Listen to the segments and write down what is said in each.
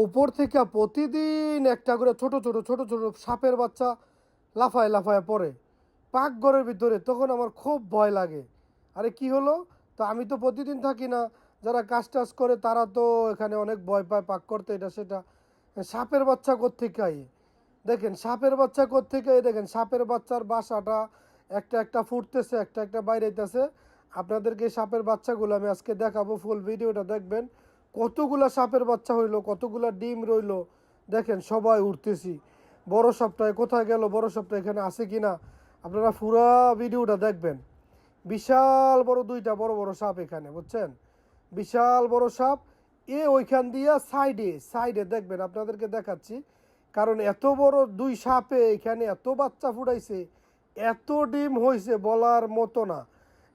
ওপর থেকে প্রতিদিন একটা করে ছোট ছোট ছোট ছোট সাপের বাচ্চা লাফায় লাফায় পড়ে পাকঘরের ভিতরে। তখন আমার খুব ভয় লাগে, আরে কি হলো? তো আমি তো প্রতিদিন থাকি না, যারা কাজ টাজ করে তারা তো এখানে অনেক ভয় পায় পাক করতে, এটা সেটা। সাপের বাচ্চা কোত্থেকে আই? দেখেন সাপের বাচ্চা কোত্থেকে আই, দেখেন সাপের বাচ্চার বাসাটা একটা একটা ফুটতেছে, একটা একটা বাইরেতেছে। আপনাদেরকে এই সাপের বাচ্চাগুলো আমি আজকে দেখাবো, ফুল ভিডিওটা দেখবেন। কতগুলা সাপের বাচ্চা হইলো, কতগুলা ডিম রইলো, দেখেন সবাই উঠতেছি। বড় সাপটায় কোথায় গেল? বড় সাপটা এখানে আছে কি না? আপনারা পুরা ভিডিওটা দেখবেন। বিশাল বড় দুইটা বড় বড় সাপ এখানে, বুঝছেন? বিশাল বড় সাপ। ওইখান দিয়া সাইডে সাইডে দেখবেন, আপনাদেরকে দেখাচ্ছি। কারণ এত বড় দুই সাপে এখানে এত বাচ্চা ফুটাইছে, এত ডিম হয়েছে বলার মতো না।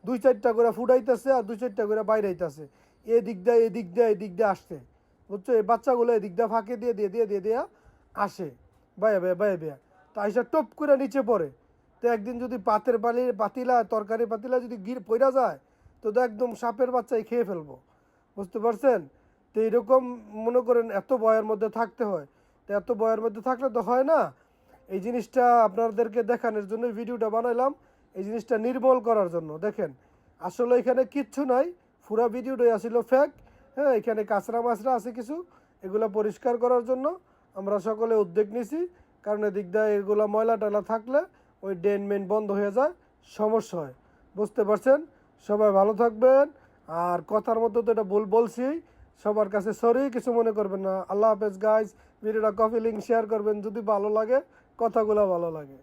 দুই চারটা করে ফুটাইতেছে আর দুই চারটা করে বাইরাইতেছে, এদিক দিয়ে এদিক দিয়ে এদিক দিয়ে আসছে, বুঝছো? এই বাচ্চাগুলো এদিক দিয়ে ফাঁকে দিয়ে দিয়ে দিয়ে দিয়ে দিয়ে আসে বায়া বেয়া বায়া বেয়া। তা এসে টপ করে নিচে পড়ে। তো একদিন যদি পাতের পাতিলা তরকারি পাতিলা যদি পড়া যায়, তো একদম সাপের বাচ্চাই খেয়ে ফেলবো, বুঝতে পারছেন? তো এইরকম মনে করেন এত ভয়ের মধ্যে থাকতে হয়। তো এত ভয়ের মধ্যে থাকলে তো হয় না। এই জিনিসটা আপনাদেরকে দেখানোর জন্য ভিডিওটা বানাইলাম, এই জিনিসটা নির্মূল করার জন্য। দেখেন আসলে এখানে কিচ্ছু নাই, পুরা ভিডিওটাই আসছিল ফেক। হ্যাঁ, এখানে কাঁচরা মাছরা আছে কিছু, এগুলো পরিষ্কার করার জন্য আমরা সকলে উদ্যোগ নিছি। কারণ এদিক দিয়ে এগুলো ময়লা টয়লা থাকলে ওই ড্রেন মেন বন্ধ হয়ে যায়, সমস্যা হয়, বুঝতে পারছেন? সবাই ভালো থাকবেন। আর কথার মধ্যে তো এটা বলছি, সবার কাছে সরি, কিছু মনে করবেন না। আল্লাহ হাফেজ গাইজ। ভিডিওটা কপি লিঙ্ক শেয়ার করবেন যদি ভালো লাগে, কথাগুলো ভালো লাগে।